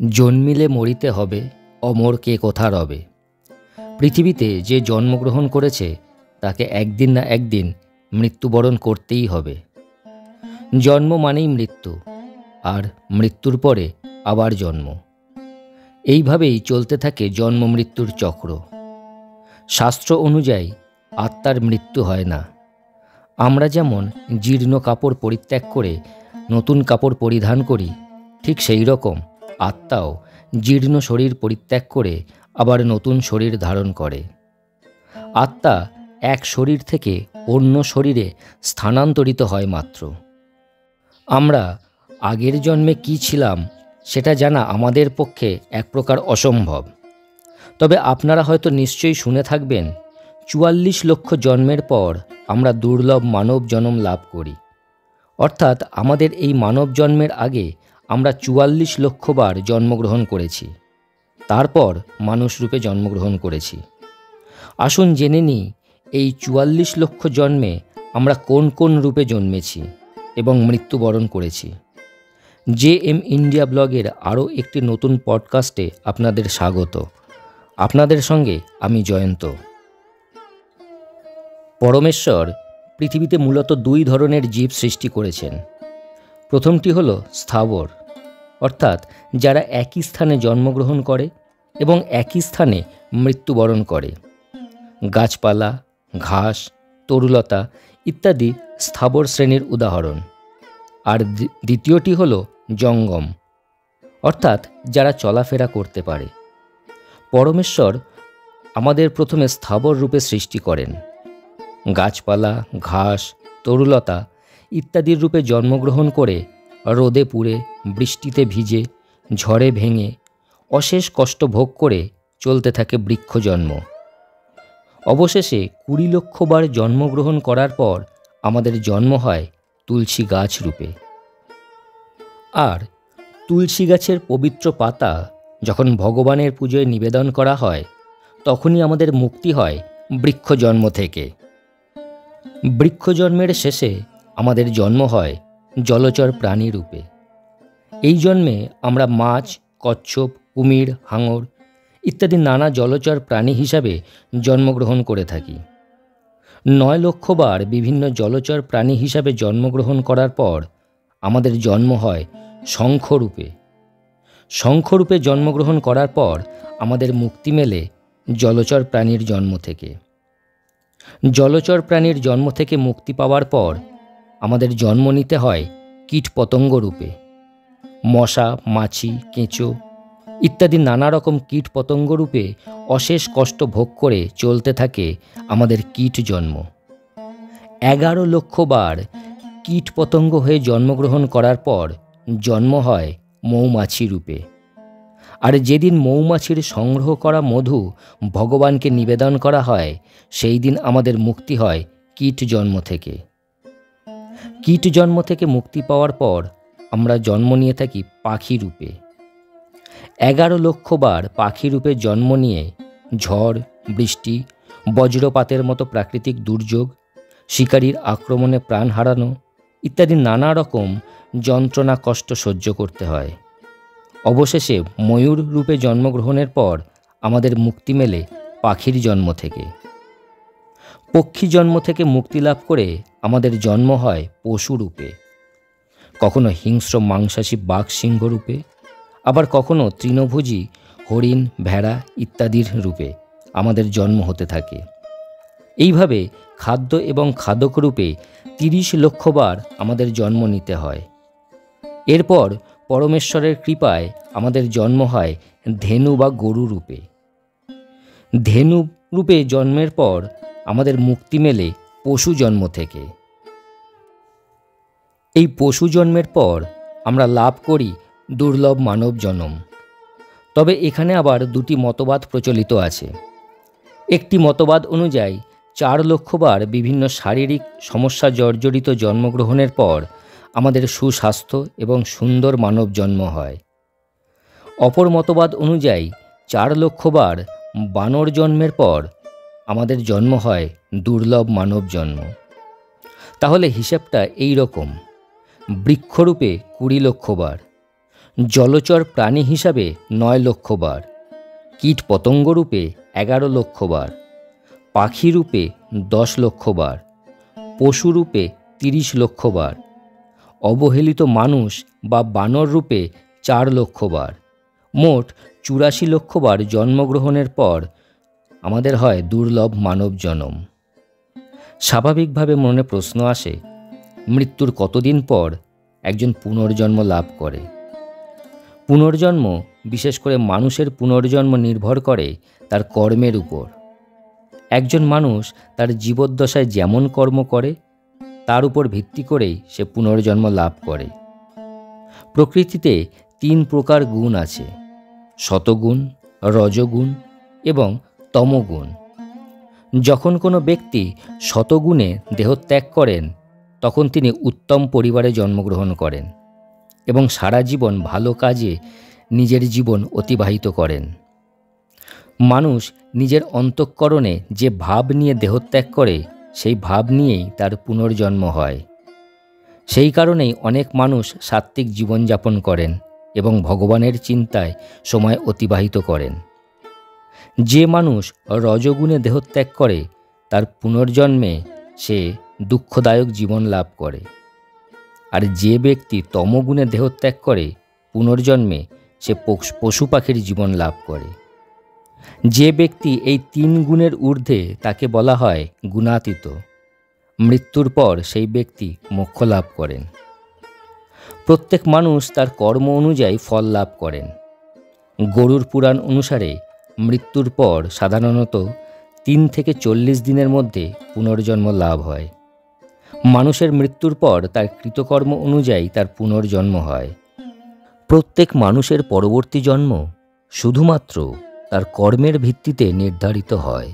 জন্মিলে মরিতে হবে, অমর কে কোথা রবে। পৃথিবীতে যে জন্মগ্রহণ করেছে তাকে একদিন না একদিন মৃত্যুবরণ করতেই হবে। জন্ম মানেই মৃত্যু, আর মৃত্যুর পরে আবার জন্ম। এইভাবেই চলতে থাকে জন্ম মৃত্যুর চক্র। শাস্ত্র অনুযায়ী আত্মার মৃত্যু হয় না। আমরা যেমন জীর্ণ কাপড় পরিত্যাগ করে নতুন কাপড় পরিধান করি, ঠিক সেই রকম আত্মাও জীর্ণ শরীর পরিত্যাগ করে আবার নতুন শরীর ধারণ করে। আত্মা এক শরীর থেকে অন্য শরীরে স্থানান্তরিত হয় মাত্র। আমরা আগের জন্মে কি ছিলাম সেটা জানা আমাদের পক্ষে এক প্রকার অসম্ভব। তবে আপনারা হয়তো নিশ্চয়ই শুনে থাকবেন, ৪৪ লক্ষ জন্মের পর আমরা দুর্লভ মানব জন্ম লাভ করি। অর্থাৎ আমাদের এই মানব জন্মের আগে আমরা ৪৪ লক্ষ বার জন্মগ্রহণ করেছি, তারপর মানুষরূপে জন্মগ্রহণ করেছি। আসুন জেনে নিই এই ৪৪ লক্ষ জন্মে আমরা কোন কোন রূপে জন্মেছি এবং মৃত্যুবরণ করেছি। JM ইন্ডিয়া ব্লগের আরও একটি নতুন পডকাস্টে আপনাদের স্বাগত। আপনাদের সঙ্গে আমি জয়ন্ত। পরমেশ্বর পৃথিবীতে মূলত দুই ধরনের জীব সৃষ্টি করেছেন। প্রথমটি হলো স্থাবর, অর্থাৎ যারা একই স্থানে জন্মগ্রহণ করে এবং একই স্থানে মৃত্যুবরণ করে। গাছপালা, ঘাস, তরুলতা ইত্যাদি স্থাবর শ্রেণীর উদাহরণ। আর দ্বিতীয়টি হলো জঙ্গম, অর্থাৎ যারা চলাফেরা করতে পারে। পরমেশ্বর আমাদের প্রথমে স্থাবর রূপে সৃষ্টি করেন। গাছপালা, ঘাস, তরুলতা ইত্যাদির রূপে জন্মগ্রহণ করে রোদে পুড়ে, বৃষ্টিতে ভিজে, ঝড়ে ভেঙে, অশেষ কষ্ট ভোগ করে চলতে থাকে বৃক্ষ জন্ম। অবশেষে ২০ লক্ষ বার জন্মগ্রহণ করার পর আমাদের জন্ম হয় তুলসী গাছ রূপে। আর তুলসী গাছের পবিত্র পাতা যখন ভগবানের পুজোয় নিবেদন করা হয়, তখনই আমাদের মুক্তি হয় বৃক্ষ জন্ম থেকে। বৃক্ষ জন্মের শেষে আমাদের জন্ম হয় জলচর প্রাণী রূপে। এই জন্মে আমরা মাছ, কচ্ছপ, কুমির, হাঙর ইত্যাদি নানা জলচর প্রাণী হিসাবে জন্মগ্রহণ করে থাকি। ৯ লক্ষ বার বিভিন্ন জলচর প্রাণী হিসাবে জন্মগ্রহণ করার পর আমাদের জন্ম হয় শঙ্খরূপে। শঙ্খরূপে জন্মগ্রহণ করার পর আমাদের মুক্তি মেলে জলচর প্রাণীর জন্ম থেকে। জলচর প্রাণীর জন্ম থেকে মুক্তি পাওয়ার পর আমাদের জন্ম নিতে হয় কীটপতঙ্গ রূপে। মশা, মাছি, কেঁচো ইত্যাদি নানা রকম কীটপতঙ্গ রূপে অশেষ কষ্ট ভোগ করে চলতে থাকে আমাদের কীট জন্ম। ১১ লক্ষ বার কীটপতঙ্গ হয়ে জন্মগ্রহণ করার পর জন্ম হয় মৌমাছি রূপে। আর যেদিন মৌমাছির সংগ্রহ করা মধু ভগবানকে নিবেদন করা হয়, সেই দিন আমাদের মুক্তি হয় কীট জন্ম থেকে। কীট জন্ম থেকে মুক্তি পাওয়ার পর আমরা জন্ম নিয়ে থাকি পাখি রূপে। ১১ লক্ষ বার পাখি রূপে জন্ম নিয়ে ঝড়, বৃষ্টি, বজ্রপাতের মতো প্রাকৃতিক দুর্যোগ, শিকারীর আক্রমণে প্রাণ হারানো ইত্যাদি নানা রকম যন্ত্রণা কষ্ট সহ্য করতে হয়। অবশেষে ময়ূর রূপে জন্মগ্রহণের পর আমাদের মুক্তি মেলে পাখির জন্ম থেকে। পক্ষী জন্ম থেকে মুক্তি লাভ করে আমাদের জন্ম হয় পশু রূপে। কখনো হিংস্র মাংসাশী বাঘ, সিংহ রূপে, আবার কখনো তৃণভোজী হরিণ, ভেড়া ইত্যাদির রূপে আমাদের জন্ম হতে থাকে। এইভাবে খাদ্য এবং খাদক রূপে ৩০ লক্ষ বার আমাদের জন্ম নিতে হয়। এরপর পরমেশ্বরের কৃপায় আমাদের জন্ম হয় ধেনু বা গরু রূপে। ধেনু রূপে জন্মের পর আমাদের মুক্তি মেলে পশু জন্ম থেকে। এই পশু জন্মের পর আমরা লাভ করি দুর্লভ মানব জন্ম। তবে এখানে আবার দুটি মতবাদ প্রচলিত আছে। একটি মতবাদ অনুযায়ী ৪ লক্ষ বার বিভিন্ন শারীরিক সমস্যা জর্জরিত জন্মগ্রহণের পর আমাদের সুস্বাস্থ্য এবং সুন্দর মানব জন্ম হয়। অপর মতবাদ অনুযায়ী ৪ লক্ষ বার বানর জন্মের পর আমাদের জন্ম হয় দুর্লভ মানব জন্ম। তাহলে হিসেবটা এই রকম: বৃক্ষরূপে ২০ লক্ষ বার, জলচর প্রাণী হিসাবে 9 লক্ষ বার, কীট পতঙ্গ রূপে 11 লক্ষ বার, পাখি রূপে 10 লক্ষ বার, পশু রূপে 30 লক্ষ বার, অবহেলিত মানুষ বা বানর রূপে 4 লক্ষ বার, মোট 84 লক্ষ বার জন্মগ্রহণের পর আমাদের হয় দুর্লভ মানব জনম। স্বাভাবিকভাবে মনে প্রশ্ন আসে, মৃত্যুর কতদিন পর একজন পুনর্জন্ম লাভ করে? পুনর্জন্ম, বিশেষ করে মানুষের পুনর্জন্ম নির্ভর করে তার কর্মের উপর। একজন মানুষ তার জীবদ্দশায় যেমন কর্ম করে তার উপর ভিত্তি করেই সে পুনর্জন্ম লাভ করে। প্রকৃতিতে 3 প্রকার গুণ আছে: সতগুণ, রজগুণ এবং তমগুণ। যখন কোনো ব্যক্তি সতগুণে দেহত্যাগ করেন তখন তিনি উত্তম পরিবারে জন্মগ্রহণ করেন এবং সারা জীবন ভালো কাজে নিজের জীবন অতিবাহিত করেন। মানুষ নিজের অন্তঃকরণে যে ভাব নিয়ে দেহত্যাগ করে সেই ভাব নিয়েই তার পুনর্জন্ম হয়। সেই কারণেই অনেক মানুষ সাত্ত্বিক জীবনযাপন করেন এবং ভগবানের চিন্তায় সময় অতিবাহিত করেন। যে মানুষ রজগুণে দেহত্যাগ করে তার পুনর্জন্মে সে দুঃখদায়ক জীবন লাভ করে, আর যে ব্যক্তি তমগুণে দেহত্যাগ করে পুনর্জন্মে সে পশু পাখির জীবন লাভ করে। যে ব্যক্তি এই 3 গুণের ঊর্ধ্বে তাকে বলা হয় গুণাতীত। মৃত্যুর পর সেই ব্যক্তি মোক্ষ লাভ করেন। প্রত্যেক মানুষ তার কর্ম অনুযায়ী ফল লাভ করেন। গরুড় পুরাণ অনুসারে মৃত্যুর পর সাধারণত 3 থেকে 40 দিনের মধ্যে পুনর্জন্ম লাভ হয়। মানুষের মৃত্যুর পর তার কৃতকর্ম অনুযায়ী তার পুনর্জন্ম হয়। প্রত্যেক মানুষের পরবর্তী জন্ম শুধুমাত্র তার কর্মের ভিত্তিতে নির্ধারিত হয়।